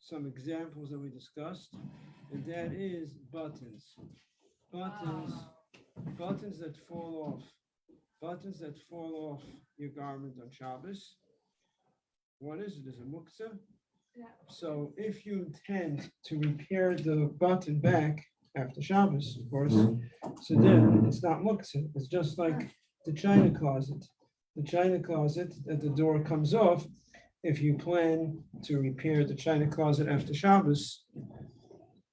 some examples that we discussed, and that is buttons. Buttons that fall off your garment on Shabbos. What is it? Is it muktzah? Yeah. So if you intend to repair the button back after Shabbos, of course, so then it's not muktzah. It's just like the china closet. The china closet that the door comes off. If you plan to repair the china closet after Shabbos,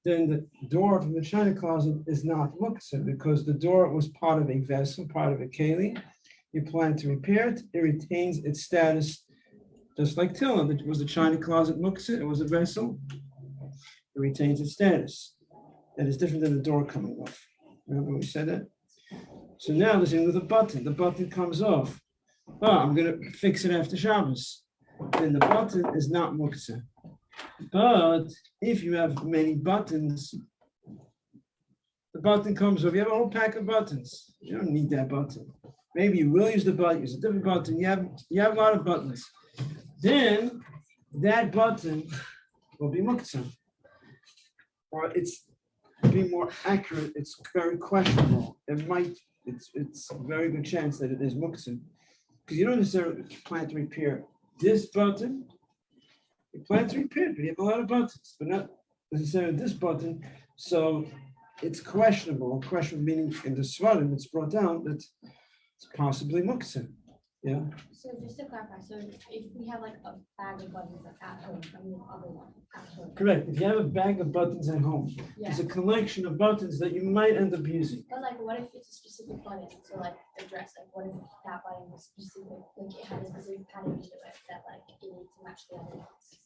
then the door from the china closet is not muktzah because the door was part of a vessel, part of a keli. You plan to repair it, it retains its status, just like Tilla. It was the china closet muktzah, it was a vessel, it retains its status. That is different than the door coming off. Remember we said that? So now the same with the button comes off. Oh, I'm going to fix it after Shabbos. Then the button is not muktzah. But if you have many buttons, the button comes off. You have a whole pack of buttons. You don't need that button. Maybe you will use the button, use a different button. You have a lot of buttons. Then that button will be muktzah. Or it's to be more accurate, it's very questionable. It's a very good chance that it is muktzah. Because you don't necessarily plan to repair this button. You plan to repair it, but you have a lot of buttons, but not necessarily this button. So it's questionable. Questionable meaning in the Svarim, it's brought down that it's possibly muktzah. Yeah. So just to clarify, so if we have like a bag of buttons at home, and the other one at home. Correct. If you have a bag of buttons at home, There's a collection of buttons that you might end up using. But like, what if it's a specific button? So like the dress, like what if that button was specific, like it had a specific pattern to it that like it needs to match the other ones?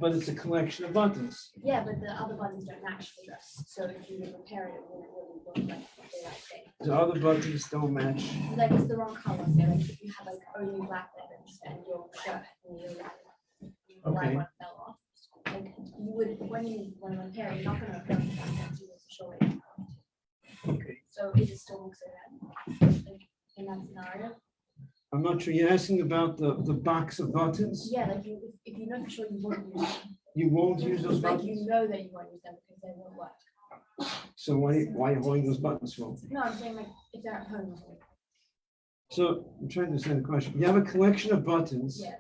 But it's a collection of buttons. Yeah, but the other buttons don't match the dress. So if you would repair it, it wouldn't really look like the right thing. The other buttons don't match. Like it's the wrong color. So like if you have like only black buttons and your shirt and your white one fell off, like you would when you want to repair, you're not going to repair the black ones. You want to show it. Okay. So is it still looks like that in that scenario? I'm not sure. You're asking about the box of buttons? Yeah, like if you know for sure you won't use them. You won't use those Like buttons? you know that you won't use them because they won't work. So why are you holding those buttons for? No, I'm saying like if they're at home. So I'm trying to understand the question. You have a collection of buttons Yes.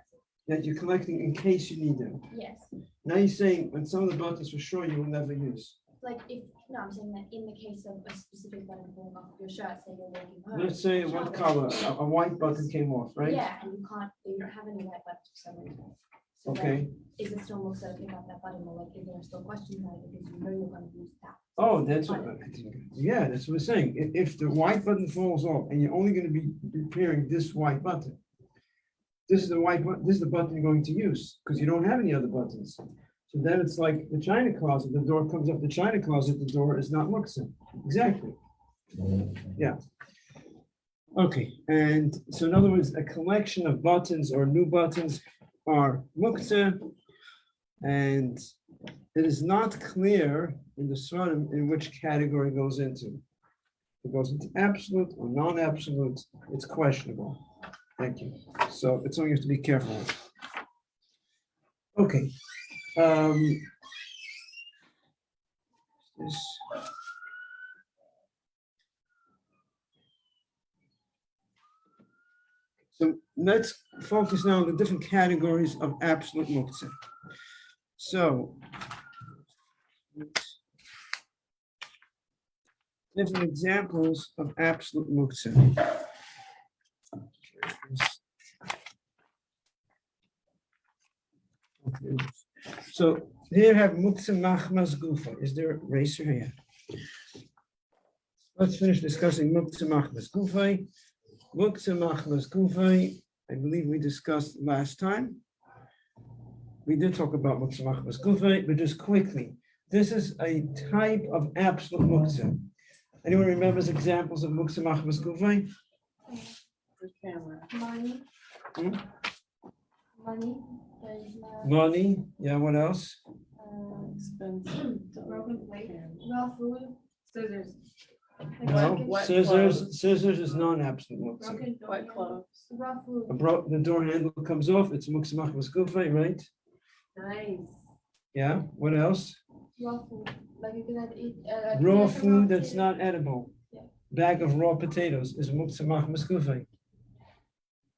that you're collecting in case you need them. Yes. Now you're saying when some of the buttons for sure you will never use. Like if no, I'm saying that in the case of a specific button falling off of your shirt, say you're walking home. Let's say what color? A white button came off, right? Yeah, and you don't have any white buttons for some reason. So Okay. then, is it still looks like about that button, or like is there still questions about it because you know you're going to use that? Oh, that's what. Yeah, that's what we're saying. If the white button falls off and you're only going to be repairing this white button, this is the white button. This is the button you're going to use because you don't have any other buttons. So then it's like the china closet. The door comes up the china closet. The door is not muktzah. Exactly. Yeah. Okay. And so in other words, a collection of buttons or new buttons are muktzah, and it is not clear in the Svarim in which category it goes into. It goes into absolute or non-absolute. It's questionable. Thank you. So it's something you have to be careful with. Okay. So let's focus now on the different categories of absolute muktzah. So, different examples of absolute muktzah. Okay. So here have muktzah machmas gufa. Is there a eraser here? Let's finish discussing muktzah machmas gufa. Muktzah machmas gufa. I believe we discussed last time. We did talk about muktzah machmas gufa, but just quickly, this is a type of absolute muktzah. Anyone remembers examples of muktzah machmas gufa? Money. Hmm? Money. Money. Yeah. What else? Broken plate. Raw food. Scissors. No. Scissors is non-absolute muktzah. Broken Wet clothes. Raw food. The door handle comes off. It's muktzah machmas gufa, right? Nice. Yeah, what else? Raw food, like you can eat. Raw like a food that's potato. not edible. Yeah. Bag of raw potatoes is muktzah mach miskufay.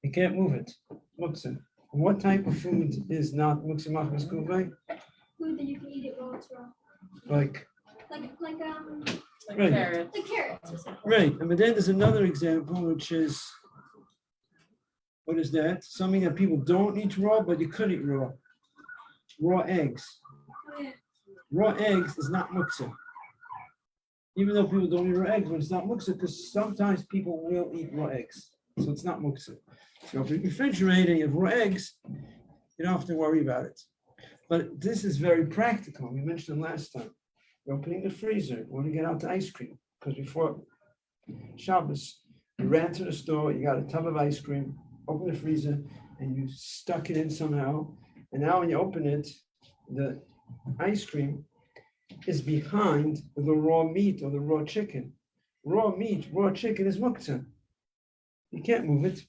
You can't move it. Muktzah. What type of food is not muktzah mach miskufay? Food that you can eat it raw, it's raw. Like, Like right, Carrots. like carrots or something. right. And then there's another example, which is, what is that? Something that people don't eat raw, but you could eat raw. Raw eggs. Oh, yeah. Raw eggs is not muktzah. Even though people don't eat raw eggs, but it's not muktzah because sometimes people will eat raw eggs. So it's not muktzah. So if you refrigerate and you have raw eggs, you don't have to worry about it. But this is very practical. We mentioned it last time. You're opening the freezer, you want to get out the ice cream. Because before Shabbos, you ran to the store, you got a tub of ice cream, open the freezer, and you stuck it in somehow. And now when you open it, the ice cream is behind the raw meat or the raw chicken. Raw meat, raw chicken is muktzah. You can't move it.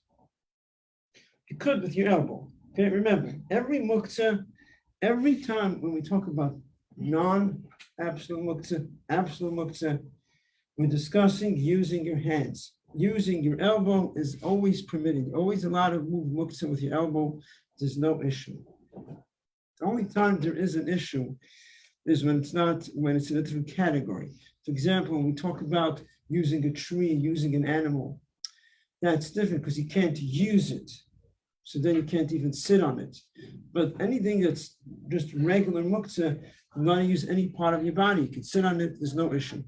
You could with your elbow. Okay, remember, every muktzah, every time when we talk about non-absolute muktzah, absolute muktzah, we're discussing using your hands. Using your elbow is always permitted. You're always allowed to move muktzah with your elbow. There's no issue. The only time there is an issue is when it's in a different category. For example, when we talk about using a tree, using an animal, that's different because you can't use it. So then you can't even sit on it. But anything that's just regular muktzah, you're not to use any part of your body. You can sit on it, there's no issue.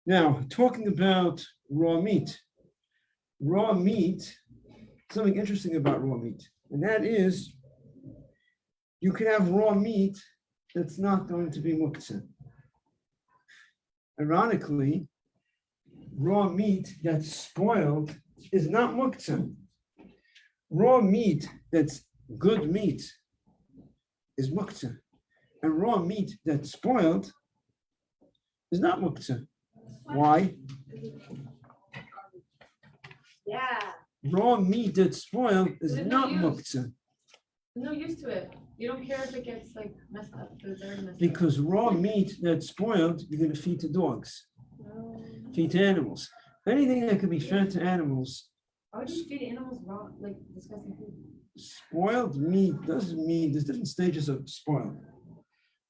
Now, talking about raw meat. Raw meat, something interesting about raw meat, and that is you can have raw meat that's not going to be muktzah. Ironically, raw meat that's spoiled is not muktzah. Raw meat that's good meat is muktzah. And raw meat that's spoiled is not muktzah. Why? Yeah. Raw meat that's spoiled is There's not no use. muktzah. No use to it. You don't care if it gets like messed up. It's already messed up. Because raw meat that's spoiled, you're going to feed to dogs, feed to animals. Anything that can be fed to animals, Why would you feed animals raw, like disgusting food? spoiled meat doesn't mean there's different stages of spoiled.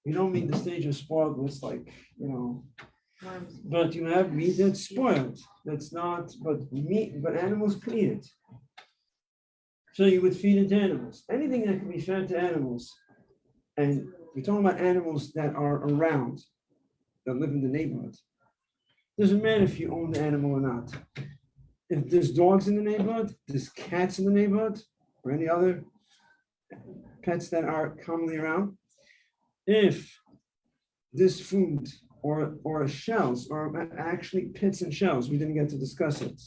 We don't mean the stage of spoiled was like, Worms. but you have meat that's spoiled. That's not, but animals can eat it. So you would feed it to animals. Anything that can be fed to animals, and we're talking about animals that are around, that live in the neighborhood. Doesn't matter if you own the animal or not. If there's dogs in the neighborhood, there's cats in the neighborhood, or any other pets that are commonly around. If this food or shells, or actually pits and shells, we didn't get to discuss it.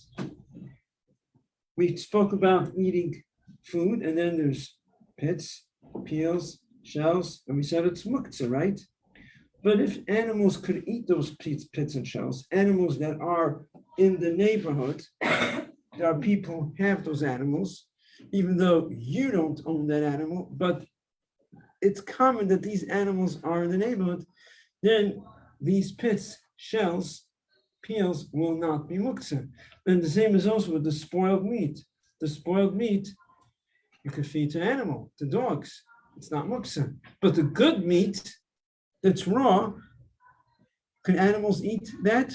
We spoke about eating food, and then there's pits, peels, shells, and we said it's muktzah, right? But if animals could eat those pits and shells, animals that are in the neighborhood, there are people who have those animals, even though you don't own that animal, but it's common that these animals are in the neighborhood, then these pits, shells, peels will not be muktzah. And the same is also with the spoiled meat. The spoiled meat, you could feed to animal, to dogs. It's not muktzah. But the good meat that's raw, could animals eat that?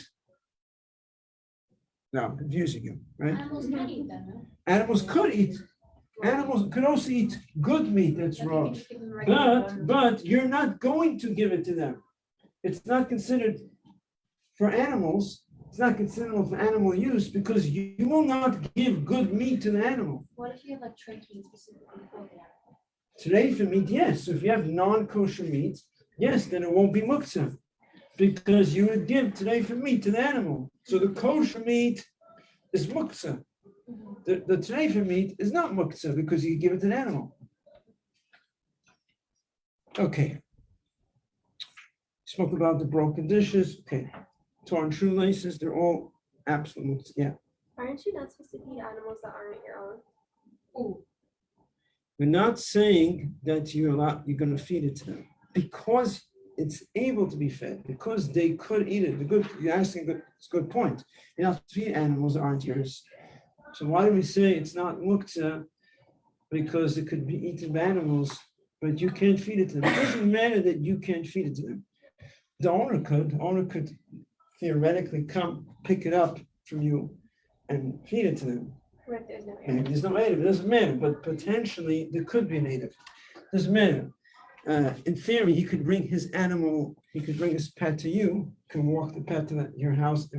No, I'm confusing you, right? Animals can eat them, no? Animals could eat. Animals could also eat good meat that's I think raw. you just give them regular one. But you're not going to give it to them. It's not considered for animals. It's not considered for animal use because you will not give good meat to the animal. What if you have like turkey specifically for the animal? Today for meat, yes. So if you have non-kosher meat, yes, then it won't be muktzah because you would give today for meat to the animal. So the kosher meat is muktzah. The today for meat is not muktzah because you give it to the animal. Okay. Spoke about the broken dishes. Okay. Torn shoelaces, they're all absolute. Yeah. Aren't you not supposed to feed animals that aren't your own? Ooh, We're not saying that you're going to feed it to them because it's able to be fed, because they could eat it. You're asking it's a good point. You're not to feed animals that aren't yours. So why do we say it's not muktzah? Because it could be eaten by animals, but you can't feed it to them. It doesn't matter that you can't feed it to them. The owner could theoretically come pick it up from you and feed it to them. Right, there's no And there's no native, it doesn't matter, but potentially there could be a native. Doesn't matter. In theory, he could bring his pet to you, can walk the pet to your house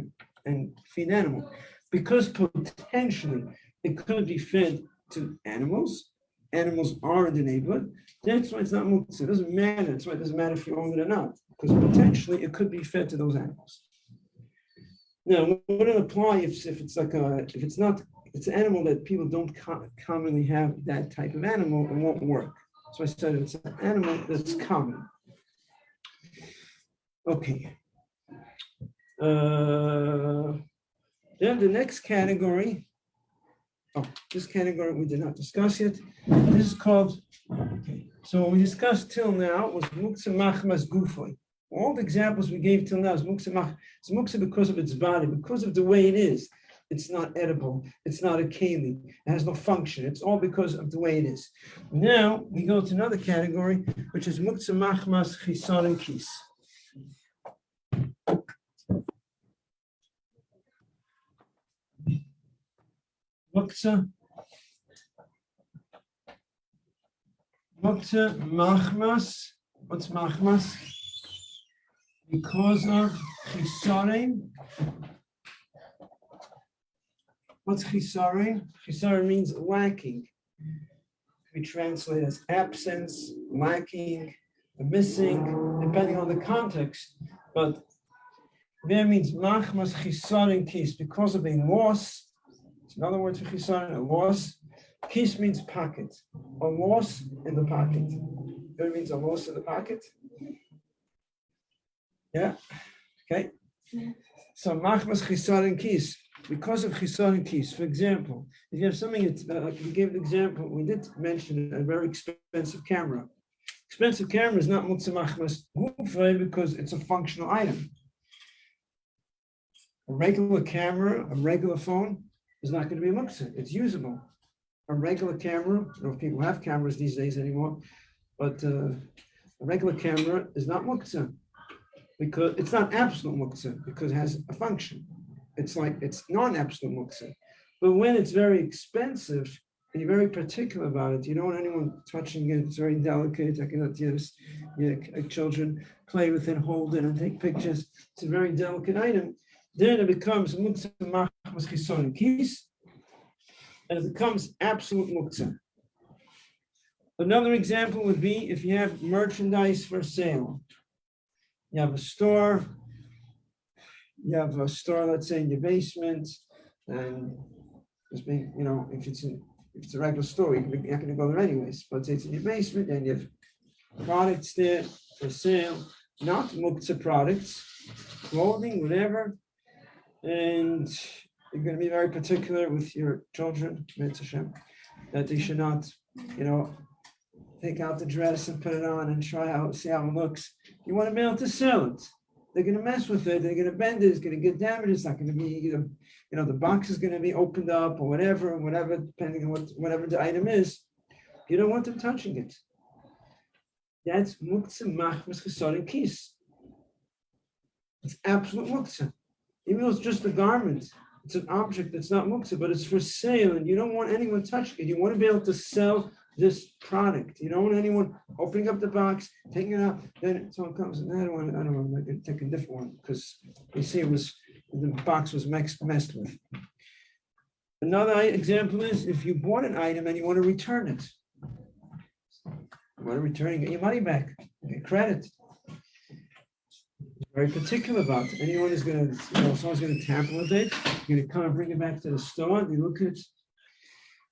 and feed the animal. Because potentially it could be fed to animals. Animals are in the neighborhood. That's why it's not muktzah. It doesn't matter. That's why it doesn't matter if you own it or not, because potentially it could be fed to those animals. Now, would it apply if it's it's an animal that people don't commonly have that type of animal, it won't work. So I said it's an animal that's common. Okay. Then the next category, this category we did not discuss yet. This is called, okay. So what we discussed till now was muktzah machmas gufoi. All the examples we gave till now is muktzah It's muktzah because of its body, because of the way it is. It's not edible. It's not a keli. It has no function. It's all because of the way it is. Now we go to another category, which is muktzah machmas chisan and kis. Muktzah machmas. What's machmas? Because of chisarim. What's chisarim? Chisarim means lacking. We translate as absence, lacking, missing, depending on the context. But there means machmas chisarim kis, because of a loss. It's another word for chisarim, a loss. Kis means pocket, a loss in the pocket. That means a loss in the pocket. Yeah, okay. So machmas chisarim kis, because of chisarim kis. For example, if you have something, we gave an example, we did mention a very expensive camera. Expensive camera is not muktzah machmas gufay because it's a functional item. A regular camera, a regular phone is not going to be a muktzah. It's usable. A regular camera, I don't know if people have cameras these days anymore, but a regular camera is not muktzah because it's not absolute muktzah because it has a function. It's non-absolute muktzah. But when it's very expensive and you're very particular about it, you don't want anyone touching it. It's very delicate. I cannot use children play with it, hold it, and take pictures. It's a very delicate item. Then it becomes muktzah machmas chisarim kis, and it becomes absolute muktzah. Another example would be if you have merchandise for sale. You have a store, let's say in your basement, and just being, if it's a regular store, you're not going to go there anyways, but it's in your basement and you have products there for sale, not muktzah products, clothing, whatever, and you're going to be very particular with your children, that they should not, take out the dress and put it on and see how it looks. You want to be able to sell it. They're going to mess with it. They're going to bend it. It's going to get damaged. It's not going to be, the box is going to be opened up or whatever, depending on whatever the item is. You don't want them touching it. That's muktzah machmas chisarim kis. It's absolute muktzah. Even though it's just a garment, it's an object that's not muktzah, but it's for sale, and you don't want anyone touching it. You want to be able to sell this product. You don't want anyone opening up the box, taking it out. Then someone comes and I don't want to take a different one because they see the box was messed with. Another example is if you bought an item and you want to return it. You want to return, get your money back, get credit. Very particular about it. Anyone is going to, someone's going to tamper with it, you're going to come and bring it back to the store, they look at it.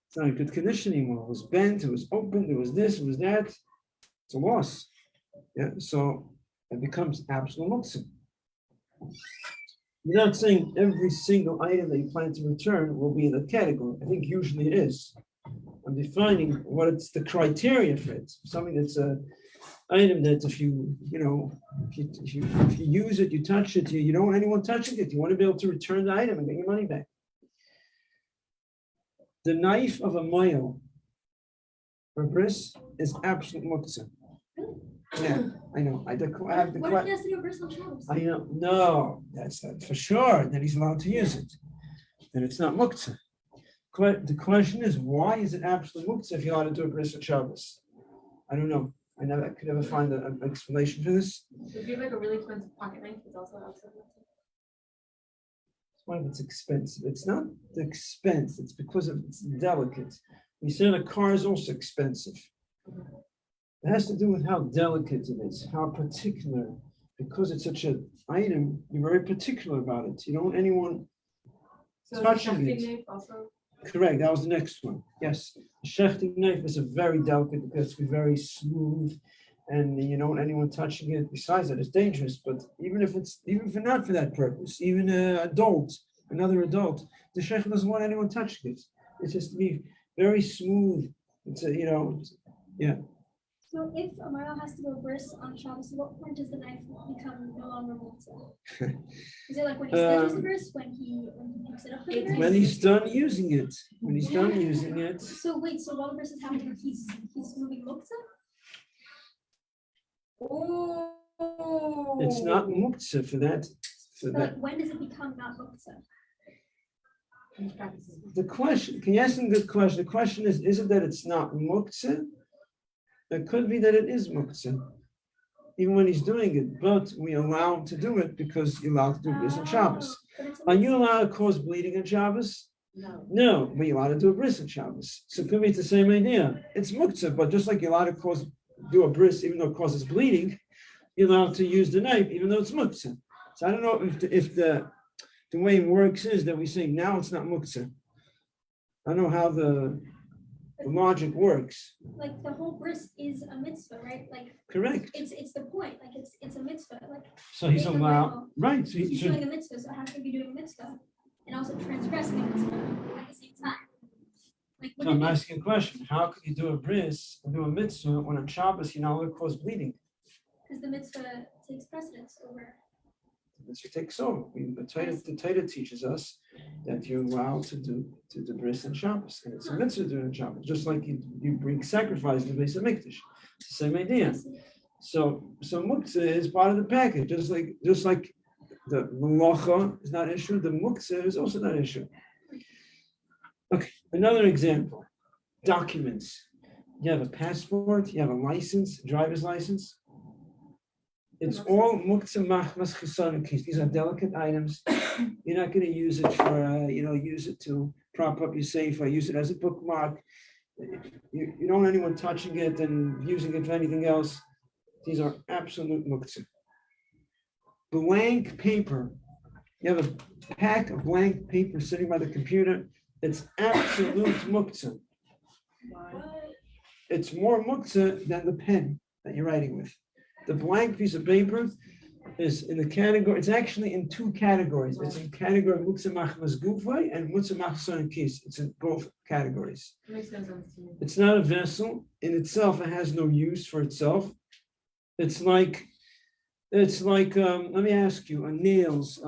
It's not in good condition anymore. It was bent, it was opened, it was this, it was that. It's a loss. Yeah, so it becomes absolute muktzah. You're not saying every single item that you plan to return will be in the category. I think usually it is. I'm defining what it's the criteria for it. Something that's a item that if you use it, you touch it, you don't want anyone touching it. You want to be able to return the item and get your money back. The knife of a mile for bris is absolute muktzah. Yeah, I know. I have the What if he has to do a bris on Shabbos? I know. No, that's not for sure that he's allowed to use it. Then it's not muktzah. The question is, why is it absolute muktzah if you're allowed to do a bris on Shabbos? I don't know. I could never find an explanation for this. If you have like a really expensive pocket knife, it's also outside. Why if it's expensive? It's not the expense, it's because it's delicate. We said a car is also expensive. It has to do with how delicate it is, how particular. Because it's such an item, you're very particular about it. You don't want anyone touching it. Knife also. Correct, that was the next one. Yes, the shechting knife is a very delicate, it has to be very smooth, and you don't want anyone touching it. Besides that, it's dangerous. But even if not for that purpose, even another adult, the shech doesn't want anyone touching it. It's just to be very smooth. It's yeah. So if a mile has to go bris on Shabbos, at what point does the knife become no longer muktzah? Is it like when he schedules the bris, when he picks it up for the bris? When he's done using it. When he's done using it. So wait, so while the bris is happening, he's moving muktzah? Oh. It's not muktzah for that. Like, when does it become not muktzah? The question, can you ask him a good question? The question is it that it's not muktzah? It could be that it is muktzah, even when he's doing it, but we allow him to do it because you're allowed to do bris on Shabbos. Are you allowed to cause bleeding on Shabbos? No, but you're allowed to do a bris on Shabbos. So it could be it's the same idea. It's muktzah, but just like you're allowed to do a bris even though it causes bleeding, you're allowed to use the knife even though it's muktzah. So I don't know if the way it works is that we say now it's not muktzah. I don't know how the logic works. Like the whole bris is a mitzvah, right? Like correct. It's the point. Like it's a mitzvah. Like so he's allowed, right? So he's doing a mitzvah. So how can he be doing a mitzvah and also transgressing a mitzvah at the same time? Like so I'm asking a question: how could you do a bris and do a mitzvah when on Shabbos you're not allowed to cause bleeding? Because the mitzvah takes precedence over. The mitzvah takes over. The Torah teaches us that you're allowed to do the bris and Shabbos, and it's a mitzvah doing Shabbos, just like you bring sacrifice to the base of mikdash. It's the same idea. So muktzah is part of the package, just like the malacha is not an issue, the muktzah is also not an issue. Okay, another example: documents. You have a passport, you have a license, driver's license. It's all muktzah machmas chisaron kis. These are delicate items. You're not going to use it for, use it to prop up your safe or use it as a bookmark. You don't want anyone touching it and using it for anything else. These are absolute muktzah. Blank paper. You have a pack of blank paper sitting by the computer. It's absolute muktzah. It's more muktzah than the pen that you're writing with. The blank piece of paper is in the category, it's actually in two categories. It's in category muktzah machmas gufay and muktzah machson kis. It's in both categories. It's not a vessel in itself. It has no use for itself. It's like let me ask you, nails,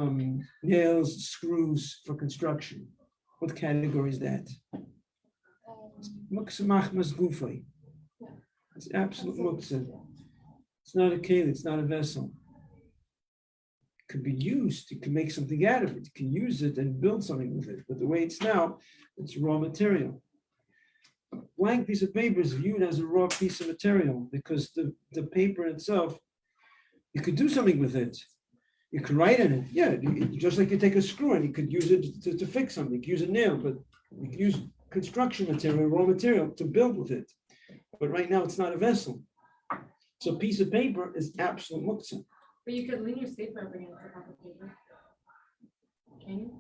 screws for construction. What category is that? Muktzah machmas gufay. It's absolute muktzah. It's not a keli, it's not a vessel. It could be used, you can make something out of it, you can use it and build something with it. But the way it's now, it's raw material. A blank piece of paper is viewed as a raw piece of material because the paper itself, you could do something with it. You could write in it. Yeah, just like you take a screw and you could use it to fix something. You could use a nail, but you could use construction material, raw material to build with it. But right now it's not a vessel. So a piece of paper is absolute muktzah. But you could lean your safer against the proper paper. Can you?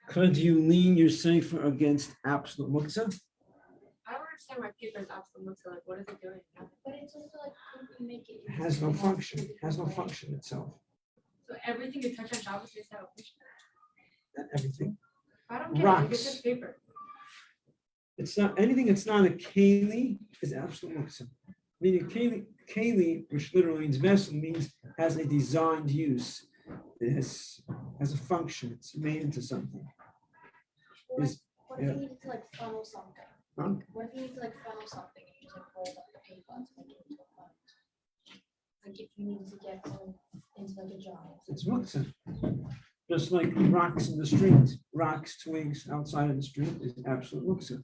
Could you lean your safer against absolute muktzah? I don't understand why paper is absolute muktzah. Like, what is it doing? But it's also like you make it. It has no function. It has no function itself. So everything you touch on Shabbos is have a function. Not everything. I don't get it. Rocks. It's just paper. It's not anything that's not a keli is absolute muktzah. Meaning keli, which literally means vessel, means has a designed use. It has a function. It's made into something. What if Yeah. you need to like funnel something? Huh? What if you need to like funnel something and you just like roll up the paper to make it into a funnel? Like if you need to get some into like a jar. It's muktzah. Just like rocks in the street, rocks, twigs outside of the street is absolute muktzah.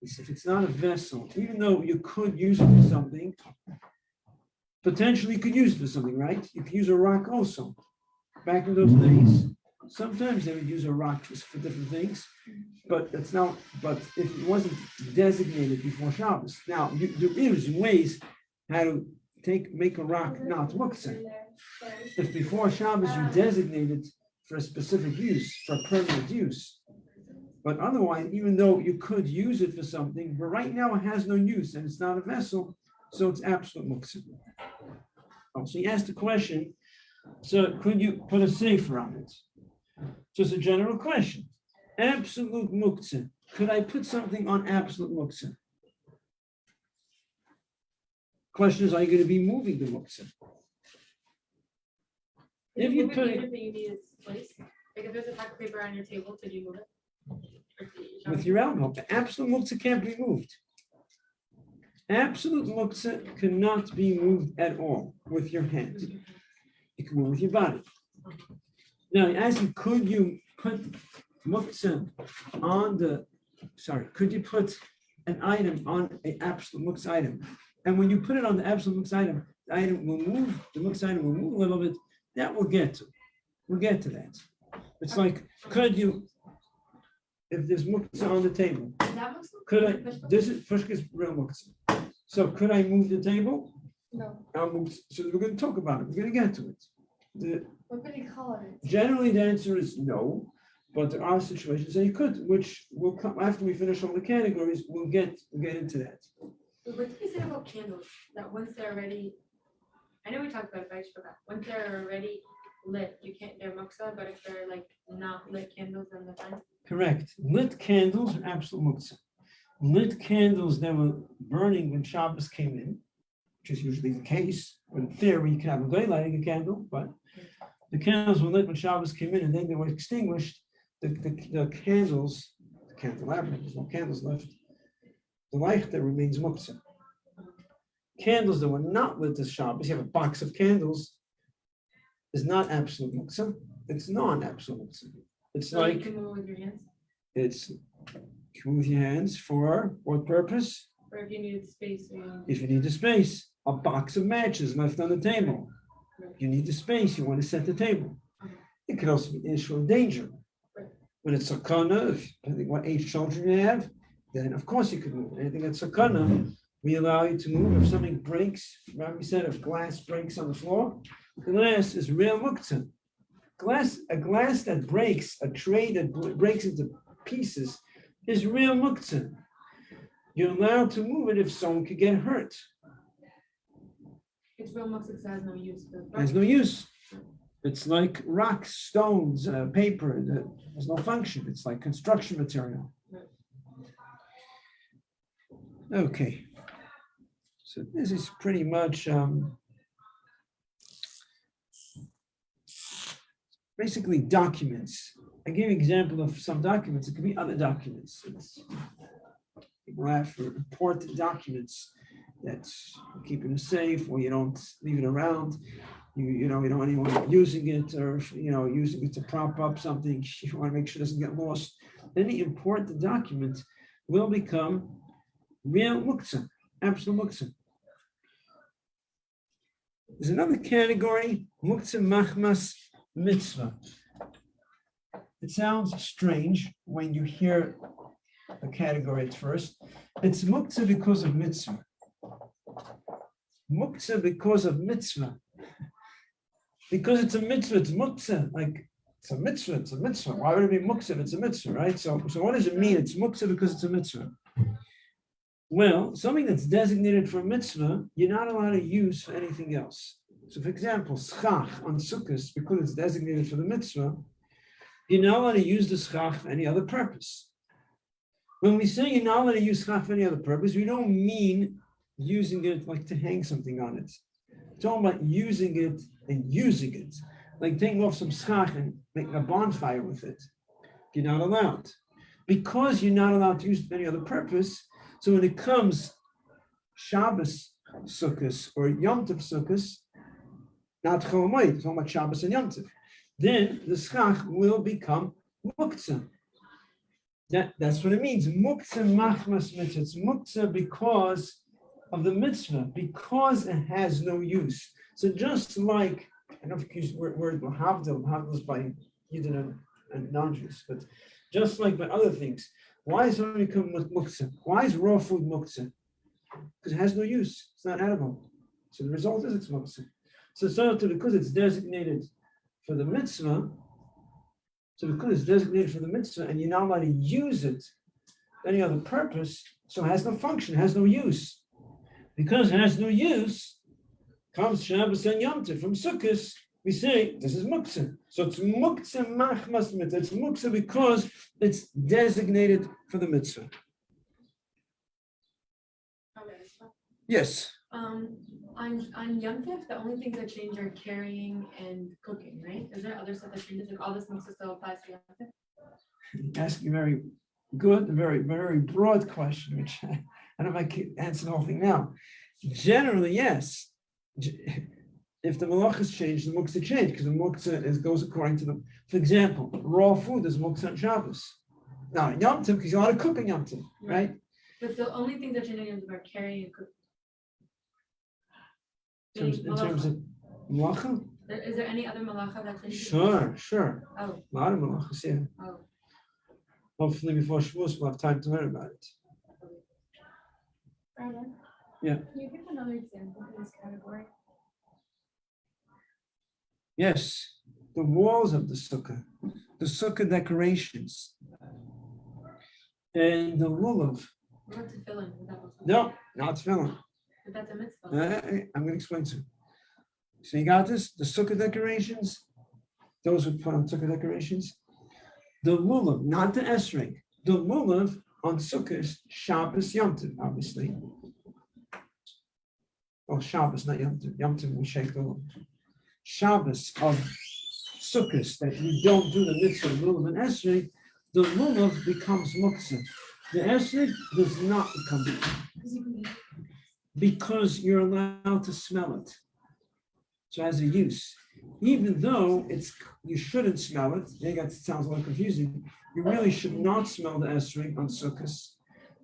If it's not a vessel, even though you could use it for something, potentially you could use it for something, right? You could use a rock also. Back in those days, sometimes they would use a rock for different things, but that's not. But if it wasn't designated before Shabbos, now there is ways how to make a rock not muktzah. If before Shabbos you designated for a specific use, for permanent use. But otherwise, even though you could use it for something, but right now it has no use and it's not a vessel, so it's absolute muktzah. Oh, so he asked the question, so could you put a sefer on it? Just a general question. Absolute muktzah. Could I put something on absolute muktzah? Question is, are you going to be moving the muktzah? If you put it you need its place, like if there's a pack of paper on your table, could you move it? with your elbow, the absolute muktzah can't be moved. Absolute muktzah cannot be moved at all with your hand. You can move with your body. Now, as you could you put muktzah on could you put an item on an absolute muktzah item? And when you put it on the absolute muktzah item, the item will move, the muktzah item will move a little bit. That we'll get to. We'll get to that. It's like, could you, if there's muktzah on the table, could I, this is pushka's real muktzah. So could I move the table? No. So we're going to talk about it. We're going to get to it. What could you call it? Generally, the answer is no, but there are situations that you could, which will come after we finish all the categories. We'll get into that. What did you say about candles? That once they're already, I know we talked about it, but I just forgot. Once they're already lit, you can't, they're muktzah, but if they're like not lit candles, then they're fine. Correct. Lit candles are absolute muktzah. Lit candles that were burning when Shabbos came in, which is usually the case. In theory, you can have a guy lighting a candle, but the candles were lit when Shabbos came in, and then they were extinguished. The candles, the candelabra, there's no candles left. The light that remains muktzah. Candles that were not lit this Shabbos, you have a box of candles, is not absolute muktzah. It's non-absolute muktzah. It's So like you can move with your hands, it's you move your hands for what purpose? or if you needed space, or you If you need the space, a box of matches left on the table. You need the space, you want to set the table. It could also be an issue of danger. When it's sakana, depending what age children you have, then of course you can move. Anything that's sakana, we allow you to move. If something breaks, Rabbi said, if glass breaks on the floor, glass is real muktzah. A glass that breaks, a tray that breaks into pieces is real muktzah. You're allowed to move it if someone could get hurt. it's real muktzah because it has no use. It has no use. It's like rocks, stones, paper. There's no function. It's like construction material. Okay. So this is pretty much basically documents. I gave an example of some documents. It could be other documents. People have for important documents that you keep in a safe, or you don't leave it around. You don't want anyone using it, or using it to prop up something. You want to make sure it doesn't get lost. Any important document will become real muktzah, absolute muktzah. There's another category, muktzah machmas mitzvah. It sounds strange when you hear the category at first. It's muktzah because of mitzvah. Muktzah because of mitzvah. Because it's a mitzvah, it's muktzah. Like it's a mitzvah. Why would it be muktzah if it's a mitzvah, right? So what does it mean? It's muktzah because it's a mitzvah. Well, something that's designated for mitzvah, you're not allowed to use for anything else. So for example, schach on Sukkot, because it's designated for the mitzvah, you're not allowed to use the schach for any other purpose. When we say you're not allowed to use schach for any other purpose, we don't mean using it like to hang something on it. We're talking about using it and using it. Like taking off some schach and making a bonfire with it. You're not allowed. Because you're not allowed to use it for any other purpose, so when it comes Shabbos Sukkos or Yom Tov Sukkos, not Chol Hamoed, it's talking about Shabbos and Yom Tov, then the schach will become muktzah. That's what it means. Muktzah machmas mitzvah. It's muktzah because of the mitzvah, because it has no use. So just like, I don't know if you use the word lahavdil is by Yidden and non-Jews, but just like by other things, why is it become muktzah? Why is raw food muktzah? Because it has no use. It's not edible. So the result is it's muktzah. So because it's designated for the mitzvah, and you're not allowed to use it for any other purpose, so it has no function, it has no use. Because it has no use, comes Shabbos and Yom Tov from Sukkot, we say this is muktzah. So it's muktzah machmas mitzvah. It's muktzah because it's designated for the mitzvah. Yes. On Yom Tov, the only things that change are carrying and cooking, right? Is there other stuff that changes? Like all this mixes still applies to Yom Tov? Asking a very good, very, very broad question, which I don't know if I can answer the whole thing now. Generally, yes. If the malachas change, the muktzah change, because the muktzah goes according to the, for example, raw food is muktzah on Shabbos. Now, in Yom Tov, because you're allowed to cook in Yom Tov, right? But the only things that change in Yom Tov are carrying and cooking. In terms of malacha? Is there any other malacha that changes? Sure. Oh. A lot of malachas, yeah. Oh. Hopefully before Shavuos we'll have time to learn about it. Rabbi, Yeah. Can you give another example for this category? Yes, the walls of the sukkah decorations, and the lulav. What about tefillin? No, not tefillin. But that's a mitzvah. I'm going to explain to you. So you got this? The sukkah decorations, those who put on sukkah decorations. The lulav, not the esrog. The lulav on sukkahs, Shabbos, Yom Tov, obviously. Well, Shabbos, not Yom Tov. Yom Tov we shake the lulav. Shabbos of sukkahs that we don't do the mitzvah of lulav and esrog, the lulav becomes muktzah. The esrog does not become muktzah. Because you're allowed to smell it. So as a use, even though you shouldn't smell it, that sounds a little confusing. You really should not smell the esrog on sukkahs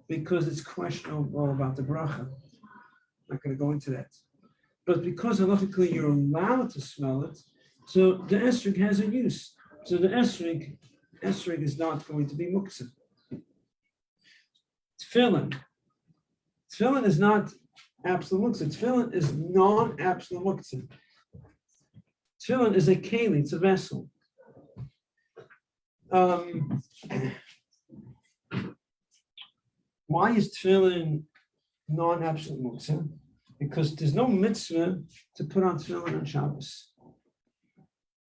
because it's questionable about the bracha. I'm not going to go into that. But because halachically you're allowed to smell it, so the esrog has a use. So the esrog is not going to be muktzah. Tefillin is not absolute muktzah. Tefillin is non-absolute muktzah. Tefillin is a keli, it's a vessel. Why is tefillin non-absolute muktzah? Because there's no mitzvah to put on tefillin on Shabbos.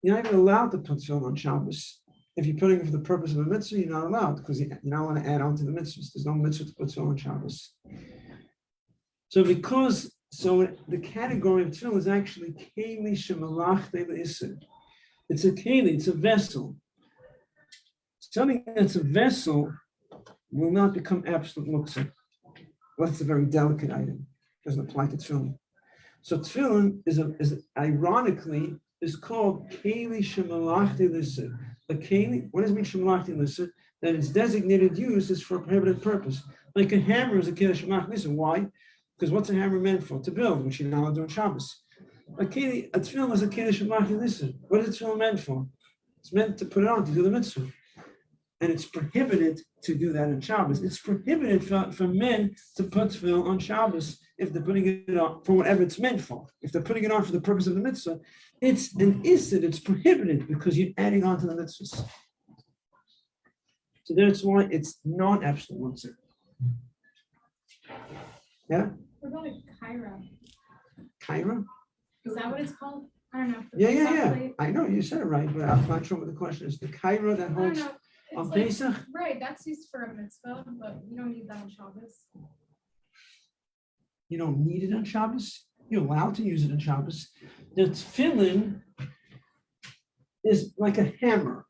You're not even allowed to put tefillin on Shabbos. If you're putting it for the purpose of a mitzvah, you're not allowed because you're not allowed to add on to the mitzvahs. There's no mitzvah to put tefillin on Shabbos. So the category of tefillin is actually keli shemalachte le'isur. It's a keli, it's a vessel. Something that's a vessel will not become absolute muktzah. Well, that's a very delicate item. Doesn't apply to tefillin. So tefillin is ironically called keli shemalachte le'isur. A keli, what does it mean shemalachte le'isur? That its designated use is for a prohibited purpose. Like a hammer is a keli shemalachte le'isur. Why? Because what's a hammer meant for? To build, which you're not allowed to do on Shabbos. A tefillin is a keli shemalachte le'isur. What is a tefillin meant for? It's meant to put it on to do the mitzvah. And it's prohibited to do that on Shabbos. It's prohibited for men to put tefillin on Shabbos if they're putting it on for whatever it's meant for. If they're putting it on for the purpose of the mitzvah, it's an isur, it's prohibited because you're adding on to the mitzvahs. So that's why it's non-absolute mitzvah. Yeah? What about a kaira? Kaira? Is that what it's called? I don't know. Yeah. I know you said it right, but I'm not sure what the question is. The kaira that I don't holds. know. On It's like- Pesach, Right, that's used for a mitzvah, but we don't need that on Shabbos. you don't need it on Shabbos. You're allowed to use it on Shabbos. The tefillin is like a hammer.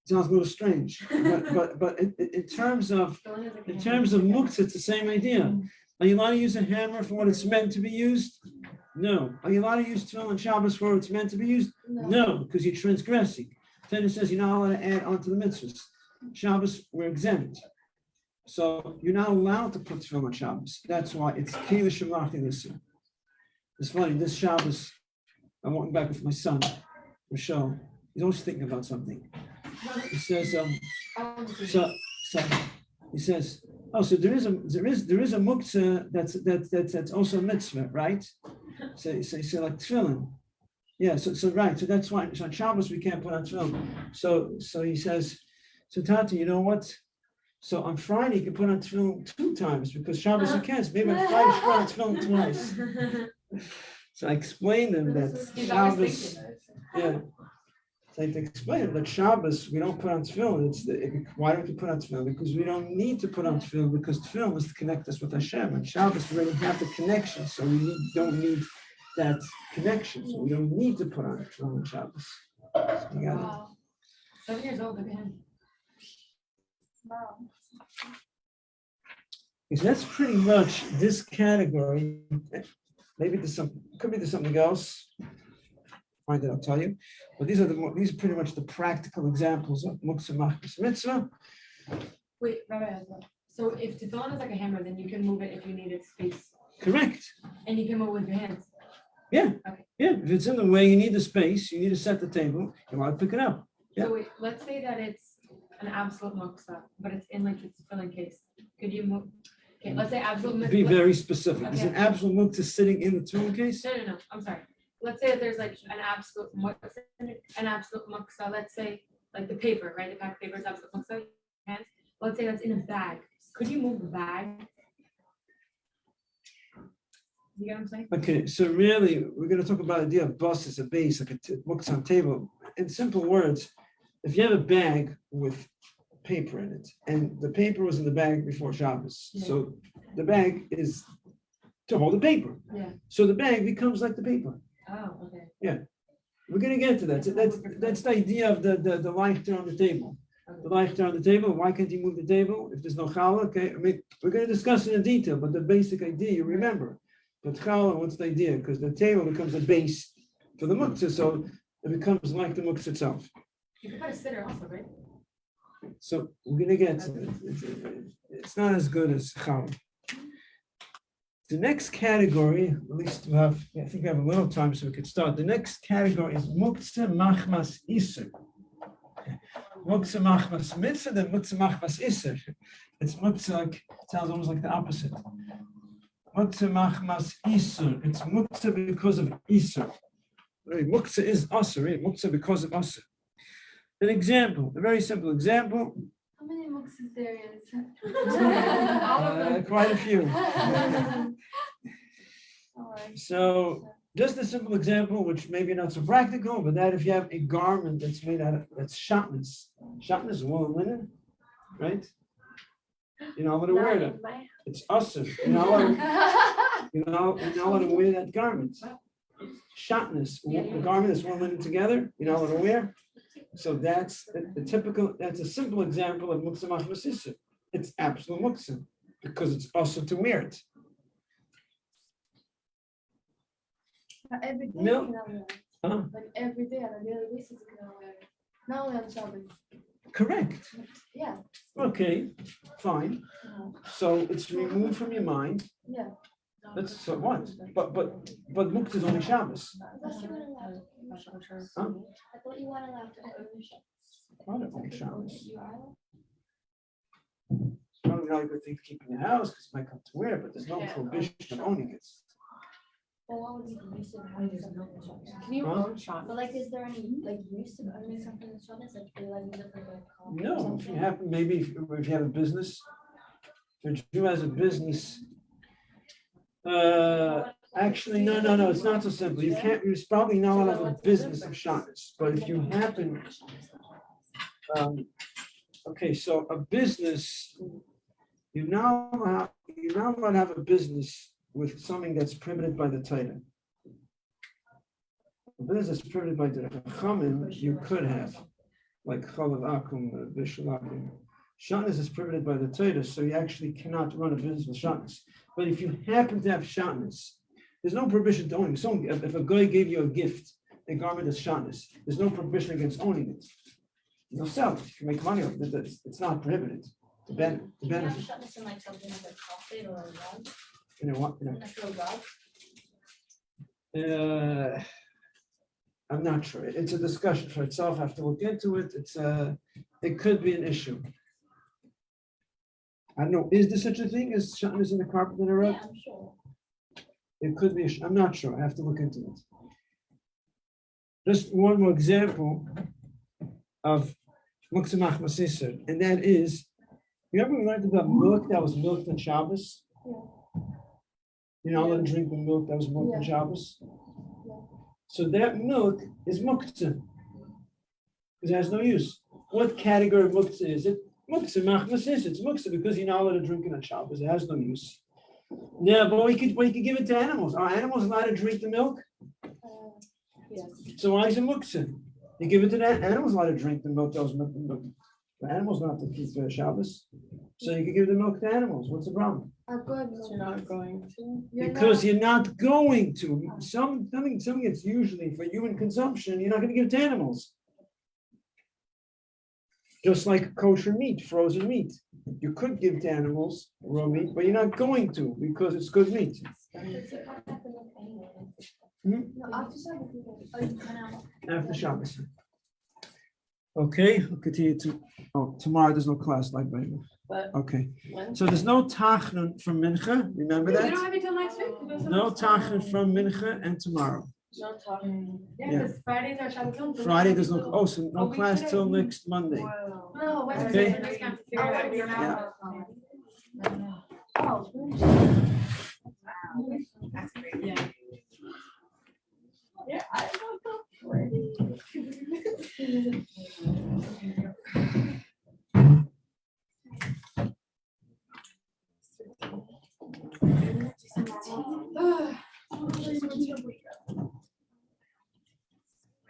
Sounds a little strange, but in terms of muktzah, it's the same idea. Are you allowed to use a hammer for what it's meant to be used? No. Are you allowed to use tefillin on Shabbos for what it's meant to be used? No, because you're transgressing. Torah says you're not allowed to add onto the mitzvahs. Shabbos, we're exempt. So you're not allowed to put tefillin on Shabbos. That's why it's keilah shemach nissim. It's funny, this Shabbos, I'm walking back with my son, Michelle. He's always thinking about something. He says, so he says, oh, so there is a muktzah that's also a mitzvah, right? So like tefillin. Yeah, so right, so that's why. So on Shabbos we can't put on tefillin. So he says, so Tati, you know what? So on Friday you can put on tefillin 2 times because Shabbos you can't. So maybe on Friday you should put on tefillin twice. So I explained to him that Shabbos, yeah. So I had to explain to him that Shabbos we don't put on tefillin. Why don't we put on tefillin? Because we don't need to put on tefillin because tefillin is to connect us with Hashem. And Shabbos we already have the connection, so we don't need that connection. So we don't need to put on tefillin on Shabbos. So you got it. Wow. 7 years old again. Wow. So that's pretty much this category. Maybe could be something else. Find it, I'll tell you. But these are pretty much the practical examples of muktzah machmas mitzvah. Wait, Rabbi, so if tefillin is like a hammer, then you can move it if you needed space, Correct. and you can move it with your hands. Yeah. Okay. Yeah. If it's in the way, you need the space. You need to set the table. You want to pick it up. Yeah. So wait, let's say that it's an absolute muktzah, but it's in like its filling case. Could you move? Okay, let's say absolute. Be very specific. Is Okay. an absolute muktzah sitting in the tefillin case? No. I'm sorry. Let's say that there's like an absolute muktzah. Let's say like the paper, right? The pack of paper is absolute muktzah. Hands. Let's say that's in a bag. Could you move the bag? You get what I'm saying? Okay, so really, we're going to talk about the idea of bus as a base, like a muktzah table. In simple words, if you have a bag with paper in it, and the paper was in the bag before Shabbos, Yeah. so the bag is to hold the paper. Yeah. So the bag becomes like the paper. Oh, okay. We're going to get to that. So that's the idea of the lighter on the table. The lighter on the table. Why can't you move the table if there's no challah? Okay, I mean, we're going to discuss it in detail, but the basic idea you remember. But challah, what's the idea? Because the table becomes a base for the muktzah, so it becomes like the muktzah itself. You could put a sitter also, right? So we're going to get to it. It's not as good as challah. The next category, at least I think we have a little time so we could start. The next category is muktzah machmas iser. Muktzah machmas mitzvah, then muktzah machmas iser. It's muktzah, it sounds almost like the opposite. Muktzah machmas iser. It's muktzah because of iser. Muktzah is aser, right? Muktzah because of aser. An example, a very simple example. How many muktzahs there is? Quite a few. So just a simple example, which maybe not so practical, but that if you have a garment that's made out of, that's shatnez. Shatnez is wool and linen, right? You're not allowed to wear that. It's aser. You're not allowed to wear that garment. Shatnez, a garment that's wool and linen together, you're not allowed to wear. So that's that's a simple example of muktzah machmas iser. It's absolute muktzah because it's also to wear it. Every day No. you can wear it. Huh? Like every day on a daily basis you can wear it. Not only on Shabbos. Correct. Yeah. Okay, fine. So it's removed from your mind. Yeah. That's so what? But muktzah is only Shabbos. I thought you weren't allowed to. Huh? I thought you weren't allowed to own Shabbos. Not only Shabbos. You are allowed? It's probably not a good thing to keep in your house because you might come to wear, but there's no prohibition of owning it. Well, what would be the use of owning something on Shabbos? Can you Huh? own Shabbos? But like, is there any like use of owning something on Shabbos? Like, they like use it for like coffee or No, if something? you have, maybe if you have a business, if a Jew has a business, actually, no, it's not so simple. You can't, it's probably not allowed to have a business of Shabbos, but if you happen Okay, so a business, you're not allowed to have a business with something that's prohibited by the Torah. A business that's prohibited by the Chachamim, you could have, like Chalav Akum, Bishul Akum. Shatnez is prohibited by the Torah, so you actually cannot run a business with Shatnez. But if you happen to have Shatnez, there's no prohibition to owning. So if a guy gave you a gift, a garment that's Shatnez, there's no prohibition against owning it. You'll sell it, you can make money on it, it's not prohibited. The benefit. Shut this in like something like a carpet or a rug, You know what? like a rug. I'm not sure. It's a discussion for itself. I have to look into it. It could be an issue. I don't know. Is there such a thing as Shatnez in the carpet in a rug? Yeah, I'm sure. It could be. I'm not sure. I have to look into it. Just one more example of Muktzimach Masisr, and that is, remember we learned about milk that was milked on Shabbos? Yeah. You're not allowed to drink the milk that was milked on Yeah. Shabbos? So that milk is muktzah, because it has no use. What category of muktzah is it? Muktzah, machmas is it's muktzah because you're not allowed to drink it on Shabbos. It has no use. Yeah, but we could give it to animals. Are animals allowed to drink the milk? Yes. So why is it muktzah? You give it to the animals allowed to drink the milk that was milked. The animals don't have to keep the Shabbos, so you can give the milk to animals. What's the problem? You're not going to. Because you're not going to. Something that's usually for human consumption, you're not going to give to animals. Just like kosher meat, frozen meat. You could give to animals raw meat, but you're not going to because it's good meat. No, after Shabbos, you can. After Shabbos. Okay, we'll continue to. Tomorrow there's no class like that. But Okay, when? so there's no tachnun from Mincha. Remember We don't that? have it till next week. No tachnun from Mincha and tomorrow. No talking. Yeah, Yeah. because Fridays are Shabbat. Friday there's no. Oh, so no week class today. till next Monday. Wow. No, Okay. Wednesday, we can't figure it out. We don't have- Oh. Yeah. Yeah, I woke up ready.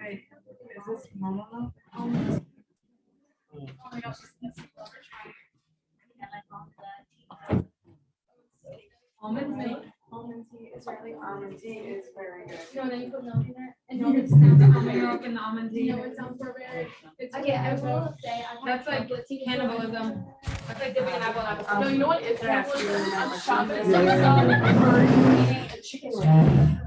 Wait, is this normal? Oh my gosh, this is Almond milk? Almond tea, Israeli almond tea is very good. No, then you put milk in it. And No, you it's can not snap the almond it. milk and the almond tea. No, it sounds barbaric. It's Okay, I will say. That's like cannibalism. That's like dipping an apple. No, you know what is There has to be cannibalism? a On Shabbos, Yeah. some eating a chicken wing.